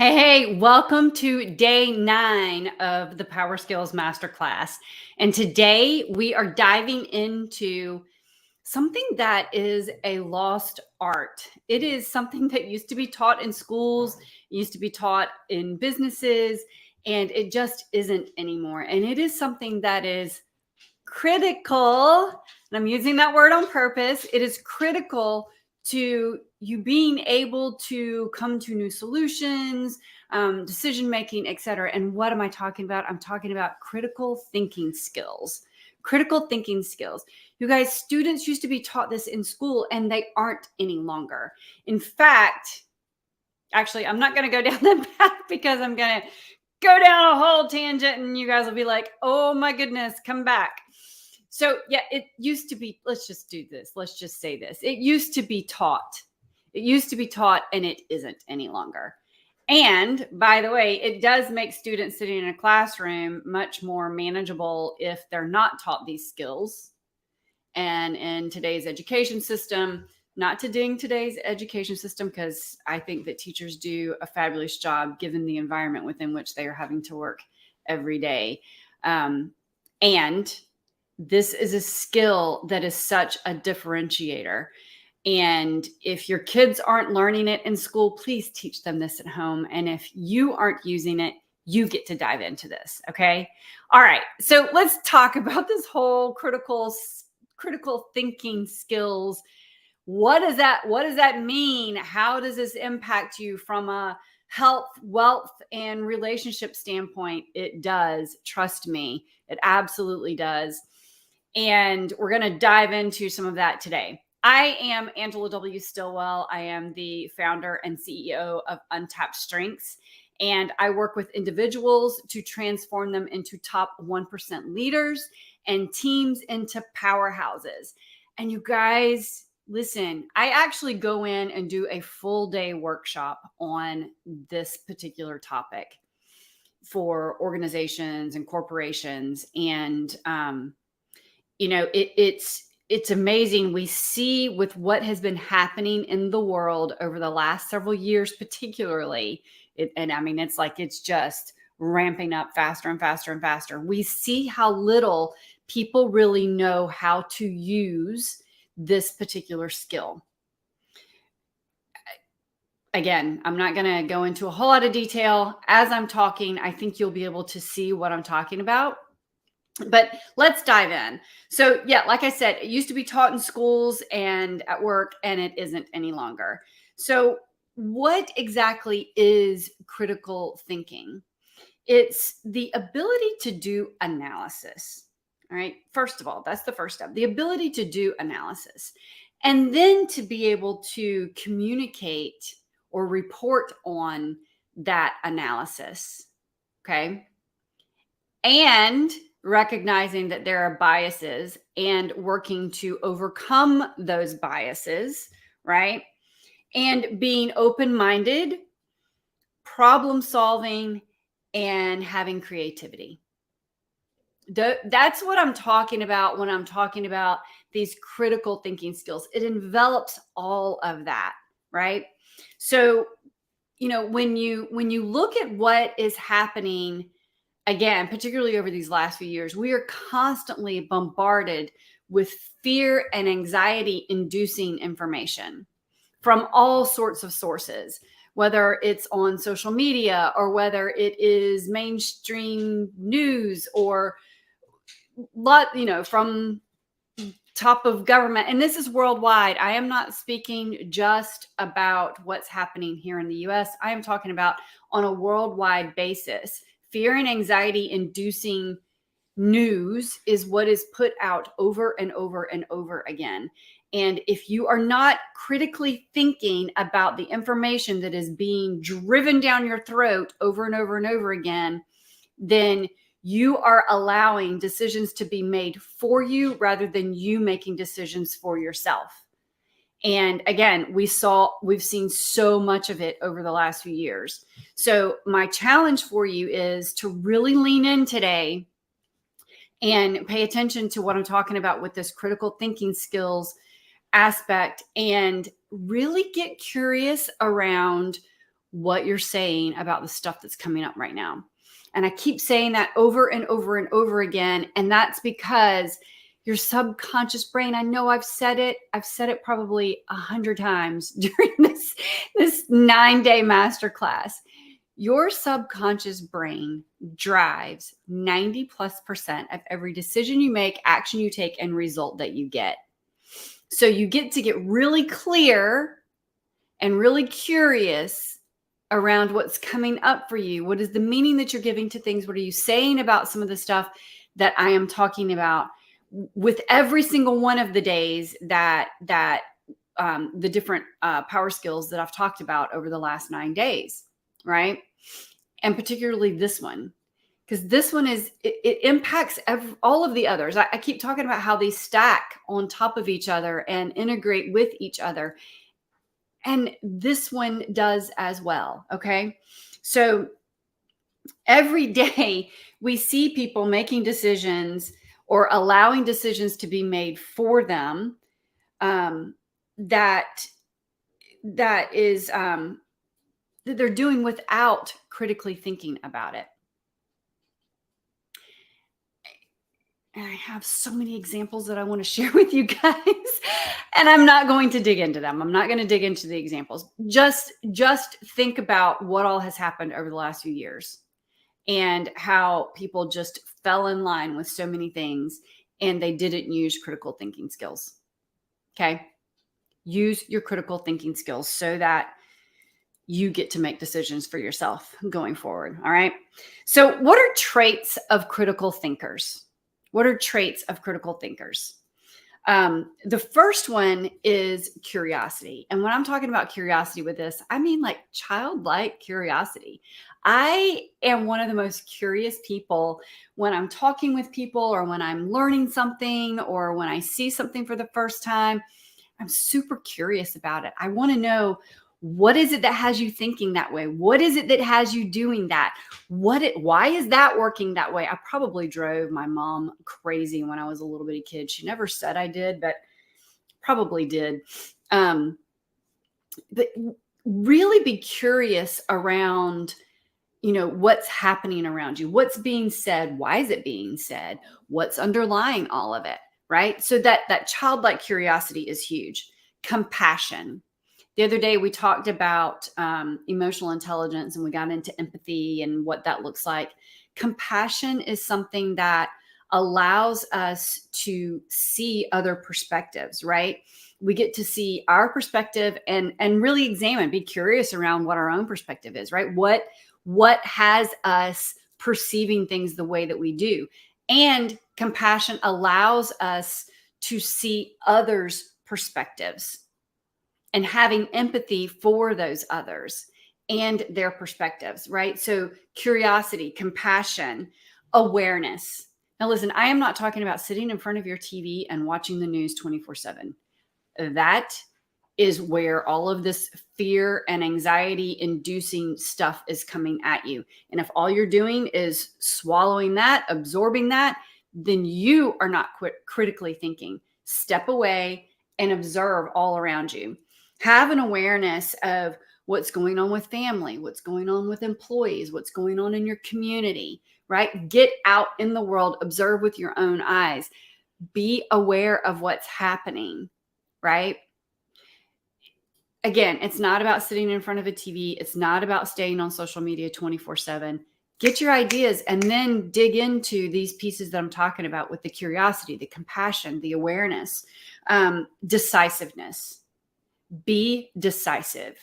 Hey, welcome to day 9 of the Power Skills Masterclass. And today we are diving into something that is a lost art. It is something that used to be taught in schools, used to be taught in businesses, and it just isn't anymore. And it is something that is critical, and I'm using that word on purpose. It is critical to you being able to come to new solutions, decision making, etc. And what am I talking about? I'm talking about critical thinking skills. Critical thinking skills. You guys, students used to be taught this in school and they aren't any longer. In fact, actually, I'm not going to go down that path because I'm going to go down a whole tangent and you guys will be like, oh my goodness, come back. So yeah, it used to be, let's just do this. Let's just say this. It used to be taught. It used to be taught and it isn't any longer. And by the way, it does make students sitting in a classroom much more manageable if they're not taught these skills. And in today's education system, not to ding today's education system, because I think that teachers do a fabulous job given the environment within which they are having to work every day. And this is a skill that is such a differentiator. And if your kids aren't learning it in school, please teach them this at home. And if you aren't using it, you get to dive into this. Okay. All right. So let's talk about this whole critical thinking skills. What does that mean? How does this impact you from a health, wealth, and relationship standpoint? It does. Trust me. It absolutely does. And we're going to dive into some of that today. I am Angela W. Stillwell. I am the founder and CEO of Untapped Strengths. And I work with individuals to transform them into top 1% leaders and teams into powerhouses. And you guys, listen, I actually go in and do a full day workshop on this particular topic for organizations and corporations. And, it's amazing. We see with what has been happening in the world over the last several years, particularly, it's just ramping up faster and faster and faster. We see how little people really know how to use this particular skill. Again, I'm not going to go into a whole lot of detail. As I'm talking, I think you'll be able to see what I'm talking about. But let's dive in. So yeah, like I said, it used to be taught in schools and at work, and it isn't any longer. So what exactly is critical thinking? It's the ability to do analysis. All right. First of all, that's the first step, the ability to do analysis, and then to be able to communicate or report on that analysis. Okay. And recognizing that there are biases and working to overcome those biases, right? And being open-minded, problem solving, and having creativity. That's what I'm talking about when I'm talking about these critical thinking skills. It envelops all of that, right? So, when you look at what is happening, again, particularly over these last few years, we are constantly bombarded with fear and anxiety inducing information from all sorts of sources, whether it's on social media or whether it is mainstream news or from top of government. And this is worldwide. I am not speaking just about what's happening here in the US. I am talking about on a worldwide basis. Fear and anxiety inducing news is what is put out over and over and over again. And if you are not critically thinking about the information that is being driven down your throat over and over and over again, then you are allowing decisions to be made for you rather than you making decisions for yourself. And again, we've seen so much of it over the last few years. So my challenge for you is to really lean in today and pay attention to what I'm talking about with this critical thinking skills aspect and really get curious around what you're saying about the stuff that's coming up right now. And I keep saying that over and over and over again. And that's because your subconscious brain, I know I've said it probably 100 times during this 9-day masterclass. Your subconscious brain drives 90+% of every decision you make, action you take, and result that you get. So you get to get really clear and really curious around what's coming up for you. What is the meaning that you're giving to things? What are you saying about some of the stuff that I am talking about with every single one of the days that the different power skills that I've talked about over the last 9 days, right? And particularly this one, because this one it impacts all of the others. I keep talking about how they stack on top of each other and integrate with each other. And this one does as well. Okay. So every day we see people making decisions or allowing decisions to be made for them that they're doing without critically thinking about it. And I have so many examples that I want to share with you guys, and I'm not going to dig into them. I'm not going to dig into the examples. Just think about what all has happened over the last few years and how people just fell in line with so many things and they didn't use critical thinking skills. Okay. Use your critical thinking skills so that you get to make decisions for yourself going forward. All right. So what are traits of critical thinkers? What are traits of critical thinkers? The first one is curiosity. And when I'm talking about curiosity with this, I mean like childlike curiosity. I am one of the most curious people when I'm talking with people or when I'm learning something or when I see something for the first time. I'm super curious about it. I want to know, what is it that has you thinking that way? What is it that has you doing that? Why is that working that way? I probably drove my mom crazy when I was a little bitty kid. She never said I did, but probably did. But really be curious around, what's happening around you, what's being said, why is it being said, what's underlying all of it, right? So that childlike curiosity is huge. Compassion. The other day we talked about emotional intelligence and we got into empathy and what that looks like. Compassion is something that allows us to see other perspectives, right? We get to see our perspective and really examine, be curious around what our own perspective is, right? What has us perceiving things the way that we do? And compassion allows us to see others' perspectives and having empathy for those others and their perspectives, right? So curiosity, compassion, awareness. Now listen, I am not talking about sitting in front of your TV and watching the news 24/7. That is where all of this fear and anxiety inducing stuff is coming at you. And if all you're doing is swallowing that, absorbing that, then you are not critically thinking. Step away and observe all around you. Have an awareness of what's going on with family, what's going on with employees, what's going on in your community, right? Get out in the world, observe with your own eyes. Be aware of what's happening, right? Again, it's not about sitting in front of a TV. It's not about staying on social media 24/7. Get your ideas and then dig into these pieces that I'm talking about with the curiosity, the compassion, the awareness, decisiveness. Be decisive.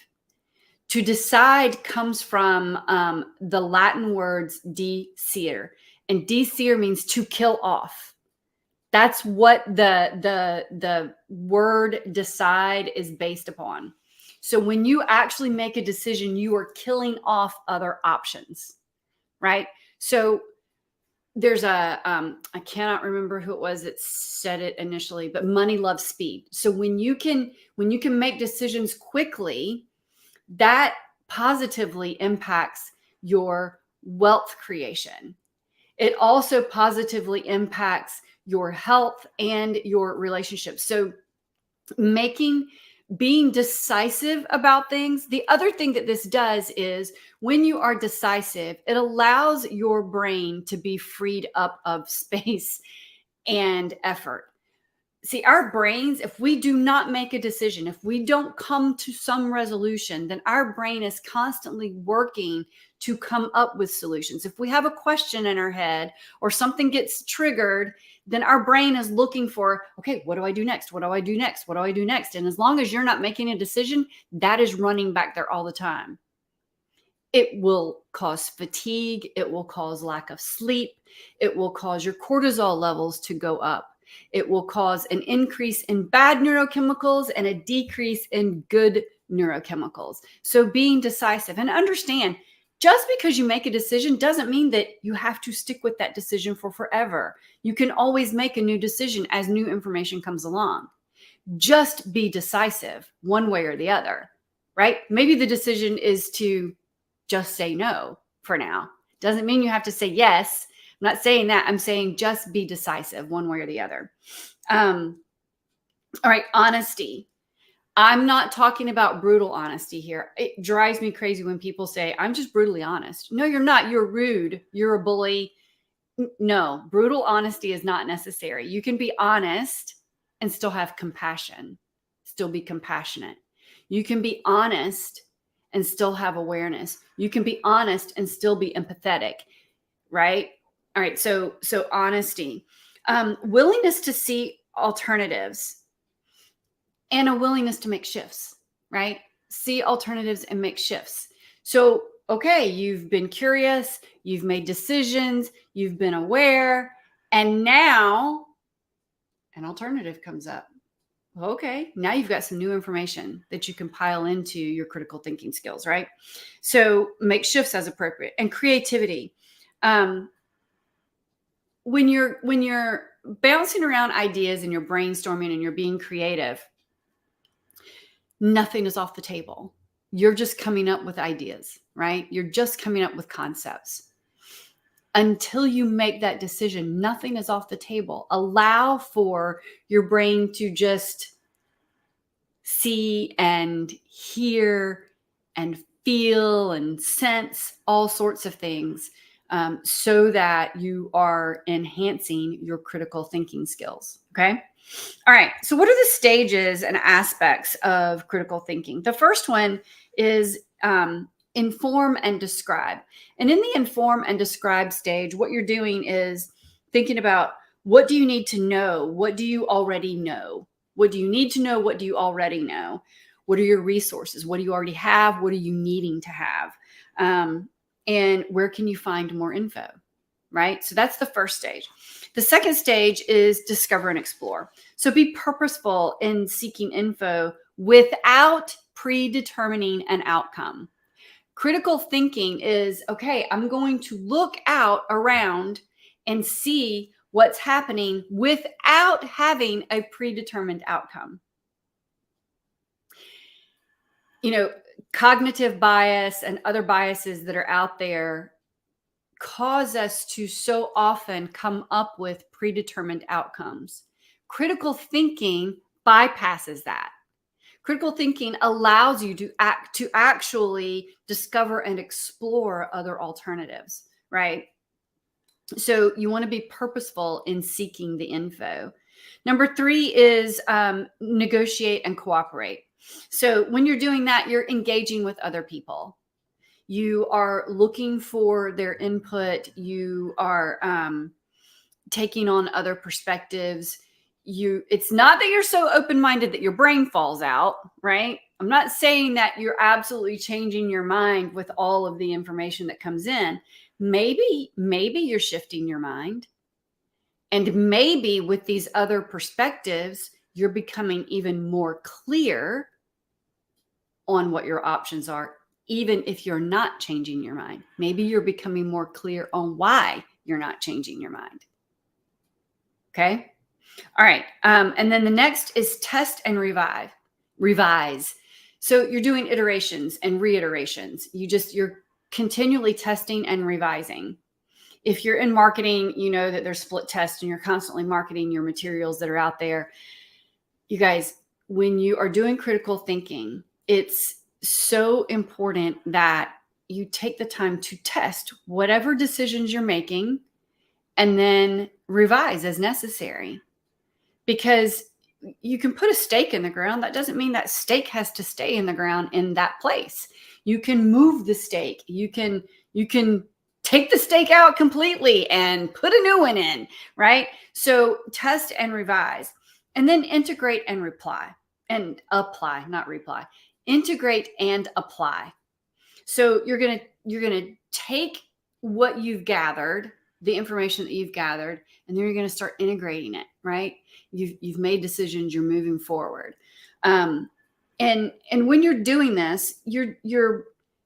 To decide comes from the Latin words decidere, and decidere means to kill off. That's what the word decide is based upon. So when you actually make a decision, you are killing off other options, right? So there's I cannot remember who it was that said it initially, but money loves speed. So when you can make decisions quickly, that positively impacts your wealth creation. It also positively impacts your health and your relationships. So making being decisive about things. The other thing that this does is when you are decisive, it allows your brain to be freed up of space and effort. See, our brains, if we do not make a decision, if we don't come to some resolution, then our brain is constantly working to come up with solutions. If we have a question in our head or something gets triggered, then our brain is looking for, okay, what do I do next? What do I do next? What do I do next? And as long as you're not making a decision, that is running back there all the time. It will cause fatigue. It will cause lack of sleep. It will cause your cortisol levels to go up. It will cause an increase in bad neurochemicals and a decrease in good neurochemicals. So being decisive, and understand, just because you make a decision doesn't mean that you have to stick with that decision for forever. You can always make a new decision as new information comes along. Just be decisive one way or the other, right? Maybe the decision is to just say no for now. Doesn't mean you have to say yes. I'm not saying that. I'm saying just be decisive one way or the other. All right, honesty. I'm not talking about brutal honesty here. It drives me crazy when people say, I'm just brutally honest. No, you're not. You're rude. You're a bully. No, brutal honesty is not necessary. You can be honest and still have compassion, still be compassionate. You can be honest and still have awareness. You can be honest and still be empathetic, right? All right, so honesty, willingness to see alternatives, and a willingness to make shifts, right? See alternatives and make shifts. So, okay, you've been curious, you've made decisions, you've been aware, and now an alternative comes up. Okay, now you've got some new information that you can pile into your critical thinking skills, right? So make shifts as appropriate. And creativity. When you're bouncing around ideas and you're brainstorming and you're being creative, nothing is off the table. You're just coming up with ideas, right? You're just coming up with concepts. Until you make that decision, nothing is off the table. Allow for your brain to just see and hear and feel and sense all sorts of things, so that you are enhancing your critical thinking skills. Okay. All right. So what are the stages and aspects of critical thinking? The first one is inform and describe. And in the inform and describe stage, what you're doing is thinking about, what do you need to know? What do you already know? What do you need to know? What do you already know? What are your resources? What do you already have? What are you needing to have? And where can you find more info? Right? So that's the first stage. The second stage is discover and explore. So be purposeful in seeking info without predetermining an outcome. Critical thinking is, okay, I'm going to look out around and see what's happening without having a predetermined outcome. You know, cognitive bias and other biases that are out there cause us to so often come up with predetermined outcomes. Critical thinking bypasses that. Critical thinking allows you to actually discover and explore other alternatives, right? So you want to be purposeful in seeking the info. Number 3 is negotiate and cooperate. So when you're doing that, you're engaging with other people. You are looking for their input. You are taking on other perspectives. It's not that you're so open-minded that your brain falls out, right? I'm not saying that you're absolutely changing your mind with all of the information that comes in. Maybe you're shifting your mind. And maybe with these other perspectives, you're becoming even more clear on what your options are, even if you're not changing your mind. Maybe you're becoming more clear on why you're not changing your mind. Okay? All right. And then the next is test and revise. So you're doing iterations and reiterations. You're continually testing and revising. If you're in marketing, you know that there's split tests and you're constantly marketing your materials that are out there. You guys, when you are doing critical thinking, it's so important that you take the time to test whatever decisions you're making and then revise as necessary. Because you can put a stake in the ground. That doesn't mean that stake has to stay in the ground in that place. You can move the stake. You can take the stake out completely and put a new one in, right? So test and revise, and then integrate and apply, not reply. Integrate and apply. So you're going to take what you've gathered, the information that you've gathered, and then you're going to start integrating it, right? You've made decisions, you're moving forward. And when you're doing this, you're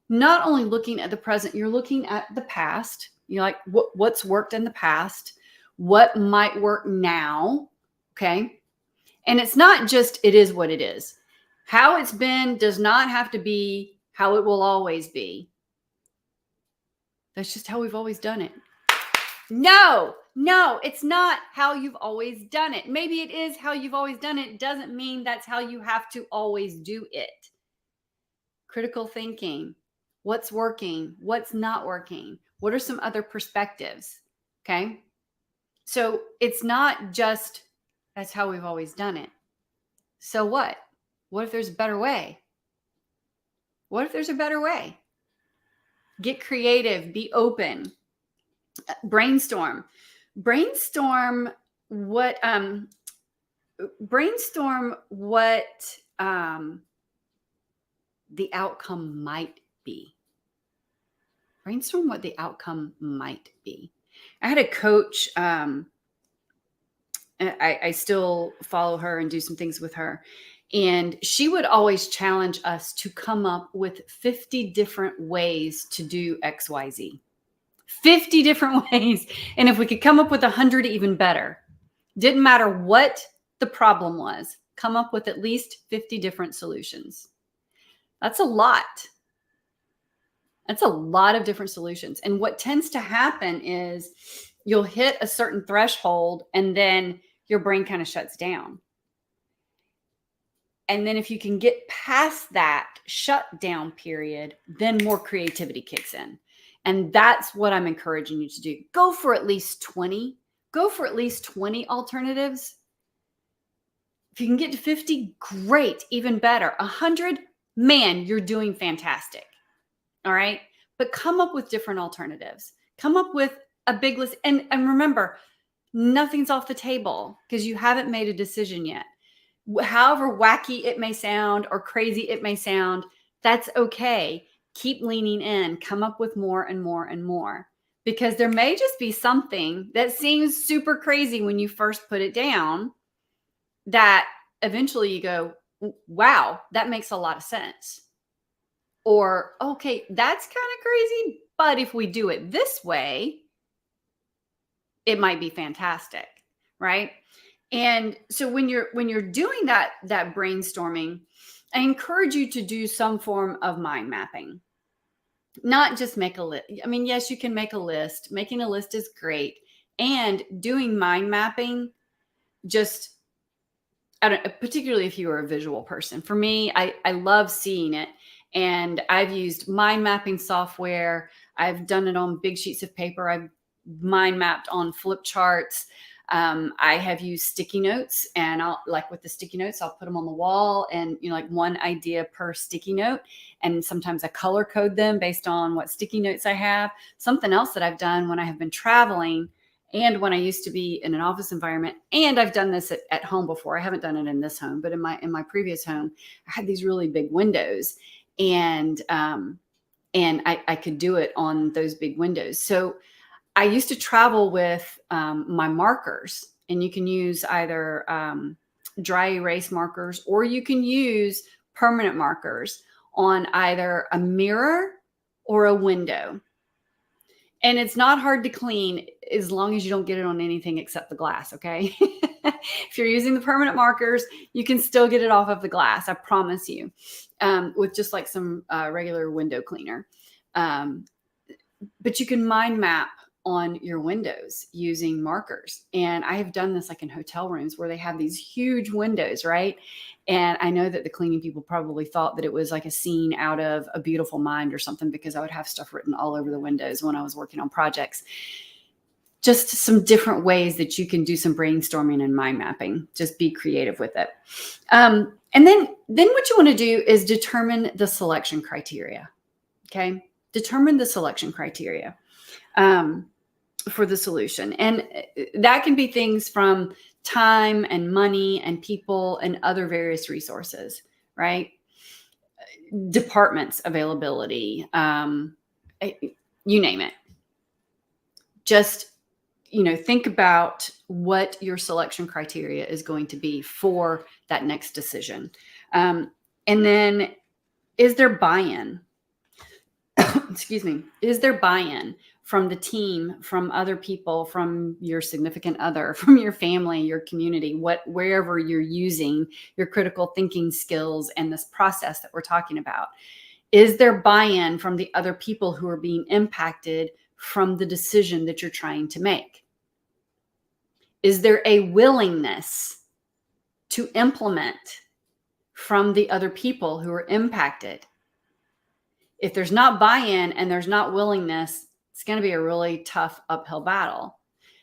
not only looking at the present, you're looking at the past. You're like, what's worked in the past? What might work now? Okay. And it's not just, it is what it is. How it's been does not have to be how it will always be. That's just how we've always done it. No, it's not how you've always done it. Maybe it is how you've always done it. It doesn't mean that's how you have to always do it. Critical thinking. What's working? What's not working? What are some other perspectives? Okay. So it's not just that's how we've always done it. So what? What if there's a better way? What if there's a better way? Get creative, be open, brainstorm what the outcome might be. Brainstorm what the outcome might be. I had a coach, I still follow her and do some things with her. And she would always challenge us to come up with 50 different ways to do XYZ. 50 different ways. And if we could come up with 100, even better. Didn't matter what the problem was, come up with at least 50 different solutions. That's a lot. That's a lot of different solutions. And what tends to happen is you'll hit a certain threshold and then your brain kind of shuts down. And then if you can get past that shutdown period, then more creativity kicks in. And that's what I'm encouraging you to do. Go for at least 20. Go for at least 20 alternatives. If you can get to 50, great, even better. 100, man, you're doing fantastic. All right. But come up with different alternatives. Come up with a big list. And remember, nothing's off the table because you haven't made a decision yet. However wacky it may sound or crazy it may sound, that's okay. Keep leaning in, come up with more and more and more, because there may just be something that seems super crazy when you first put it down that eventually you go, wow, that makes a lot of sense. Or, okay, that's kind of crazy, but if we do it this way, it might be fantastic, right? And so when you're doing that brainstorming, I encourage you to do some form of mind mapping. Not just make a list. I mean, yes, you can make a list. Making a list is great. And doing mind mapping, just, I don't, particularly if you are a visual person. For me, I love seeing it. And I've used mind mapping software. I've done it on big sheets of paper. I've mind mapped on flip charts. I have used sticky notes, and with the sticky notes, I'll put them on the wall, and like one idea per sticky note. And sometimes I color code them based on what sticky notes I have. Something else that I've done when I have been traveling and when I used to be in an office environment, and I've done this at home before. I haven't done it in this home, but in my previous home, I had these really big windows, and I could do it on those big windows. So I used to travel with my markers, and you can use either dry erase markers, or you can use permanent markers on either a mirror or a window. And it's not hard to clean as long as you don't get it on anything except the glass, okay? If you're using the permanent markers, you can still get it off of the glass, I promise you, with just like some regular window cleaner. But you can mind map on your windows using markers. And I have done this like in hotel rooms where they have these huge windows, right? And I know that the cleaning people probably thought that it was like a scene out of A Beautiful Mind or something, because I would have stuff written all over the windows when I was working on projects. Just some different ways that you can do some brainstorming and mind mapping. Just be creative with it. And then what you want to do is determine the selection criteria. Okay. Determine the selection criteria for the solution. And that can be things from time and money and people and other various resources, right? Departments availability, you name it. Just, think about what your selection criteria is going to be for that next decision. And then, is there buy-in? Excuse me. Is there buy-in from the team, from other people, from your significant other, from your family, your community, wherever you're using your critical thinking skills and this process that we're talking about? Is there buy-in from the other people who are being impacted from the decision that you're trying to make? Is there a willingness to implement from the other people who are impacted? If there's not buy-in and there's not willingness, it's going to be a really tough uphill battle.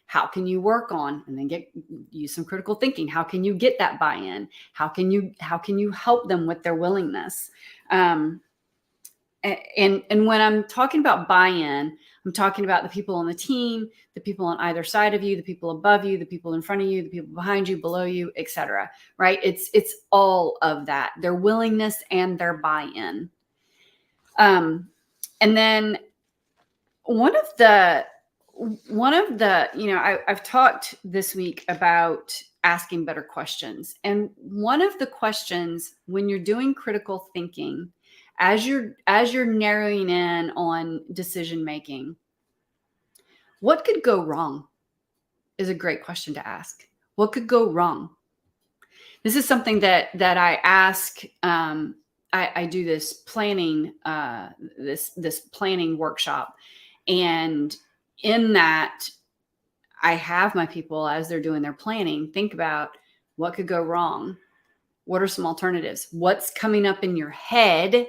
How can you work on and then use some critical thinking? How can you get that buy-in? How can you help them with their willingness? And when I'm talking about buy-in, I'm talking about the people on the team, the people on either side of you, the people above you, the people in front of you, the people behind you, below you, etc. Right? It's all of that, their willingness and their buy-in. And then one of the, I've talked this week about asking better questions. And one of the questions when you're doing critical thinking, as you're narrowing in on decision making, what could go wrong is a great question to ask. What could go wrong? This is something that I ask. I do this planning, this planning workshop, and in that, I have my people, as they're doing their planning, think about what could go wrong. What are some alternatives? What's coming up in your head?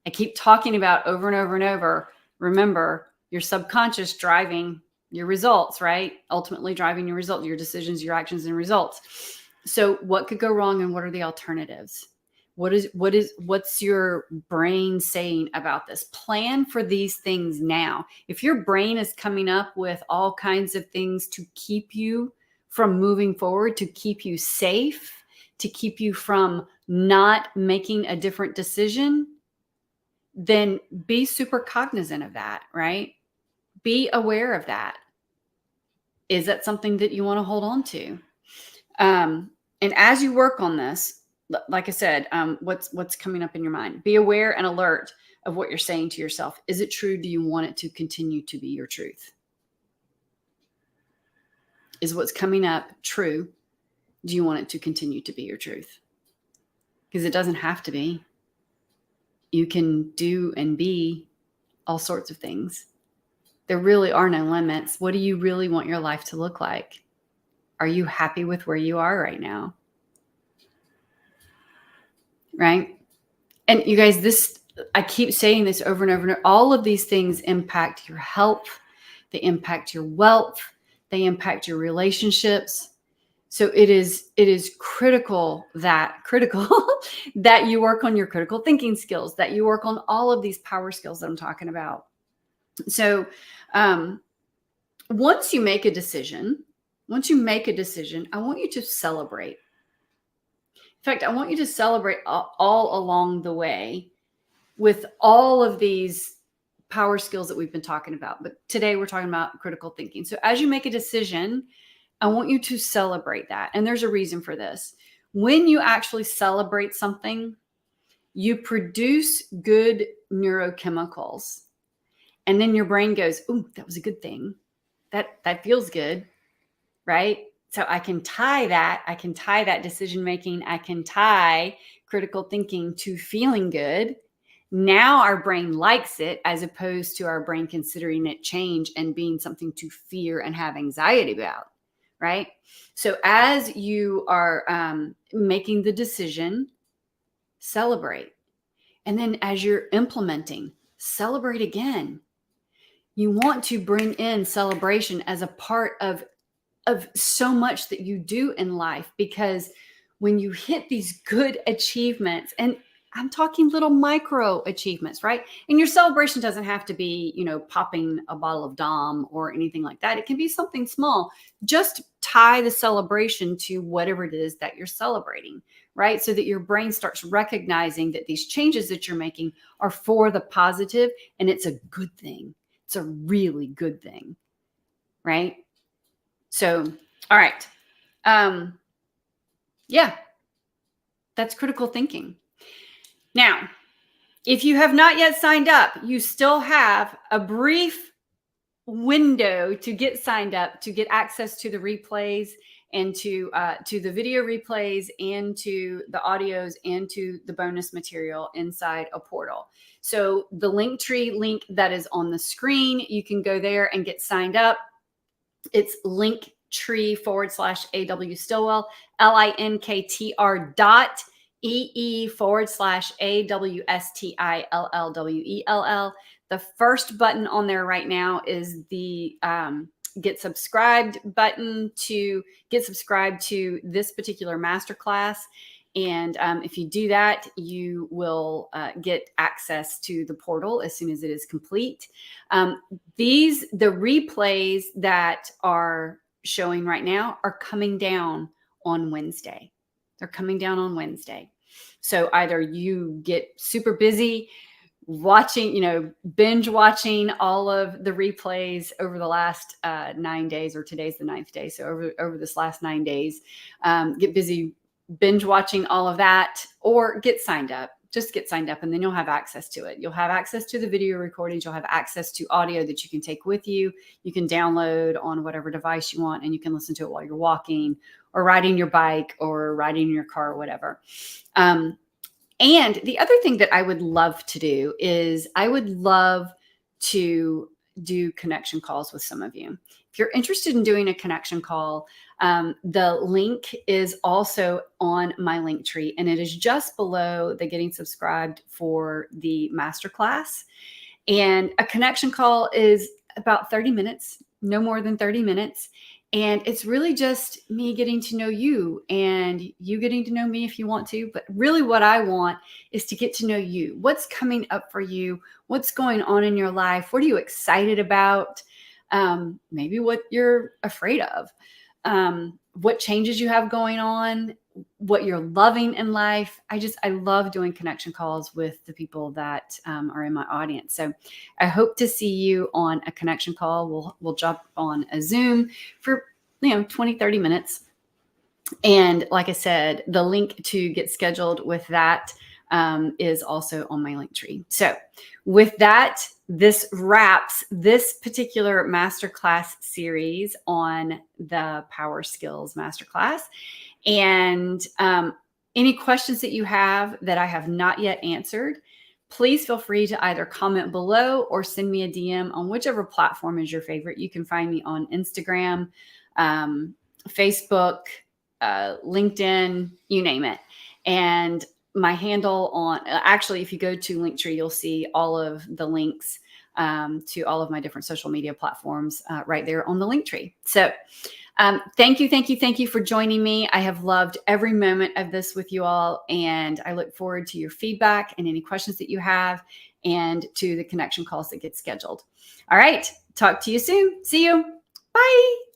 I keep talking about over and over and over. Remember, your subconscious driving your results, right? Ultimately driving your results, your decisions, your actions, and results. So what could go wrong and what are the alternatives? What's your brain saying about this? Plan for these things now. If your brain is coming up with all kinds of things to keep you from moving forward, to keep you safe, to keep you from not making a different decision, then be super cognizant of that, right? Be aware of that. Is that something that you want to hold on to? And as you work on this, like I said, what's coming up in your mind? Be aware and alert of what you're saying to yourself. Is it true? Do you want it to continue to be your truth? Is what's coming up true? Do you want it to continue to be your truth? Because it doesn't have to be. You can do and be all sorts of things. There really are no limits. What do you really want your life to look like? Are you happy with where you are right now? Right? And you guys, I keep saying this over and over and over. All of these things impact your health. They impact your wealth. They impact your relationships. So it is critical that you work on your critical thinking skills, that you work on all of these power skills that I'm talking about. So once you make a decision, I want you to celebrate. In fact, I want you to celebrate all along the way with all of these power skills that we've been talking about. But today we're talking about critical thinking. So as you make a decision, I want you to celebrate that. And there's a reason for this. When you actually celebrate something, you produce good neurochemicals. And then your brain goes, "Ooh, that was a good thing. That feels good." Right? So I can tie that decision making, I can tie critical thinking to feeling good. Now our brain likes it, as opposed to our brain considering it change and being something to fear and have anxiety about, right? So as you are making the decision, celebrate. And then as you're implementing, celebrate again. You want to bring in celebration as a part of so much that you do in life, because when you hit these good achievements, and I'm talking little micro achievements, right? And your celebration doesn't have to be, popping a bottle of Dom or anything like that. It can be something small. Just tie the celebration to whatever it is that you're celebrating, right? So that your brain starts recognizing that these changes that you're making are for the positive, and it's a good thing. It's a really good thing, right? So, all right. Yeah, that's critical thinking. Now, if you have not yet signed up, you still have a brief window to get signed up, to get access to the replays, and to the video replays, and to the audios, and to the bonus material inside a portal. So the Linktree link that is on the screen, you can go there and get signed up. It's linktree/AW Stillwell, linktr.ee/AWSTILLWELL. The first button on there right now is the get subscribed button to get subscribed to this particular masterclass. And if you do that, you will get access to the portal as soon as it is complete. The replays that are showing right now are coming down on Wednesday. They're coming down on Wednesday. So either you get super busy watching, binge watching all of the replays over the last 9 days, or today's the 9th day. So over this last 9 days, get busy binge watching all of that, or get signed up. Just get signed up, and then you'll have access to it. You'll have access to the video recordings. You'll have access to audio that you can take with you. You can download on whatever device you want, and you can listen to it while you're walking or riding your bike or riding in your car or whatever. And the other thing that I would love to do is I would love to do connection calls with some of you. If you're interested in doing a connection call, the link is also on my Linktree, and it is just below the getting subscribed for the masterclass. And a connection call is about 30 minutes, no more than 30 minutes. And it's really just me getting to know you, and you getting to know me if you want to. But really what I want is to get to know you. What's coming up for you? What's going on in your life? What are you excited about? Maybe what you're afraid of, what changes you have going on, what you're loving in life. I love doing connection calls with the people that are in my audience. So I hope to see you on a connection call. We'll jump on a Zoom for 20, 30 minutes. And like I said, the link to get scheduled with that is also on my Linktree. So with that, this wraps this particular masterclass series on the Power Skills Masterclass. And any questions that you have that I have not yet answered, please feel free to either comment below or send me a DM on whichever platform is your favorite. You can find me on Instagram, Facebook, LinkedIn, you name it. And my handle actually, if you go to Linktree, you'll see all of the links to all of my different social media platforms right there on the Linktree. So thank you for joining me. I have loved every moment of this with you all, and I look forward to your feedback and any questions that you have, and to the connection calls that get scheduled. All right, talk to you soon. See you. Bye.